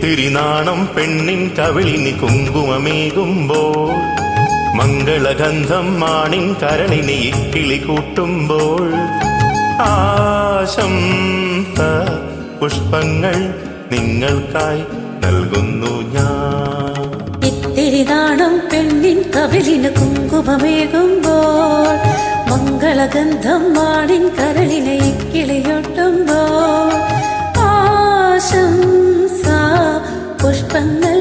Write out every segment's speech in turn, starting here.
ഇത്തിരി നാണം പെണ്ണിൻ കവിളിന് കുങ്കുമമേകുമ്പോൾ, മംഗളഗന്ധം മാണിൻ കരളിനെ ഇക്കിളി കൂട്ടുമ്പോൾ, ആശംസ പുഷ്പങ്ങൾ നിങ്ങൾക്കായി നൽകുന്നു ഞാൻ. ഇത്തിരി നാണം പെണ്ണിൻ കവിളിന് കുങ്കുമമേകുമ്പോൾ, മംഗളഗന്ധം മാണിൻ കരളിനെ ഇക്കിളിയൊട്ടുമ്പോൾ, ആശംസ പുഷ്പങ്ങൾ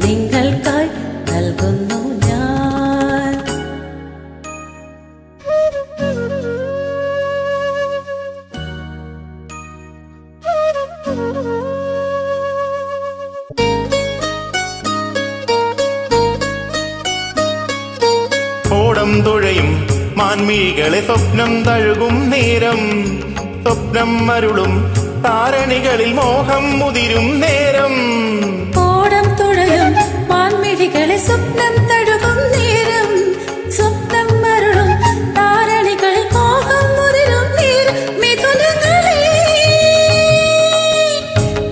നിങ്ങൾക്കായി നൽകുന്നു ഞാൻ. ഓടം തുഴയും മാൻമിഴികളെ സ്വപ്നം തഴുകും നേരം, സ്വപ്നം മരുളും താരണികളിൽ മോഹം മുതിരും നേരം. ഓടം തുഴയും മാൻമിഴികളെ സ്വപ്നം തഴുകും നേരം, സ്വപ്നം മരുളും താരണികളിൽ മോഹം മുതിരും നേരം. മിഥുനങ്ങളെ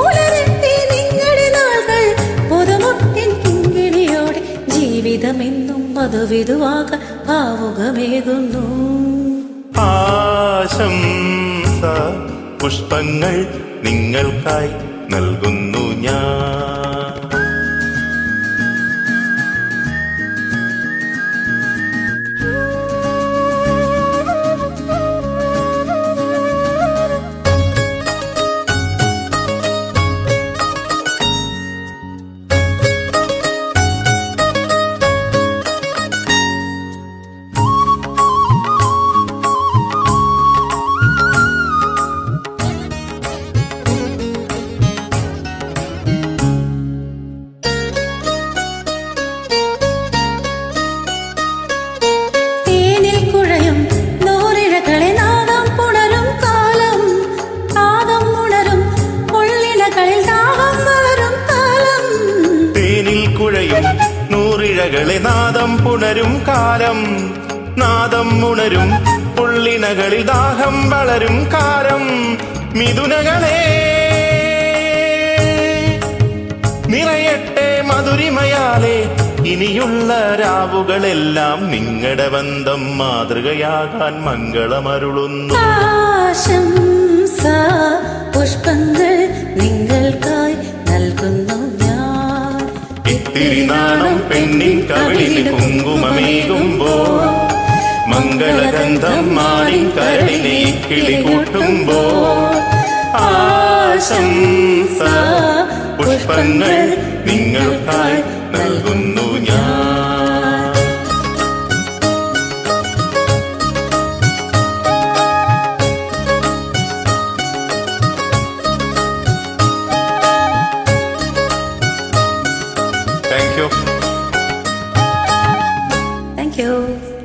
ഉലരട്ടെ നിങ്ങളുടെ നാളുകൾ പുതുമുട്ടിൻ കിങ്ങിണിയോടെ, ജീവിതമെന്നും മധുവിധുവാകാൻ ഭാവുകമേകുന്നു. ആശംസ പുഷ്പങ്ങൾ നിങ്ങൾക്കായി നൽകുന്നു ഞാൻ. നൂറിഴകളെ നാദം പുണരും കാലം, നാദം ഉണരും പുള്ളിനകളിൽ ദാഹം വളരും കാലം. മിഥുനകളെ നിറയട്ടെ മധുരിമയാലെ, ഇനിയുള്ള രാവുകളെല്ലാം നിങ്ങളുടെ ബന്ധം മാതൃകയാകാൻ മംഗളമരുളുന്നു. ആശംസ പുഷ്പങ്ങൾ നിങ്ങൾക്കായി നൽകുന്നു ഞാൻ. ഇത്തിരി നാണം പെണ്ണിൻ കവിളിന് കുങ്കുമമേകുമ്പോൾ, മംഗളഗന്ധം മാണിൻ കരളിനെ ഇക്കിളി കൂട്ടുമ്പോൾ, ആശംസ പുഷ്പങ്ങൾ നിങ്ങൾക്കായി നൽകുന്നു ഞാൻ. Thank you.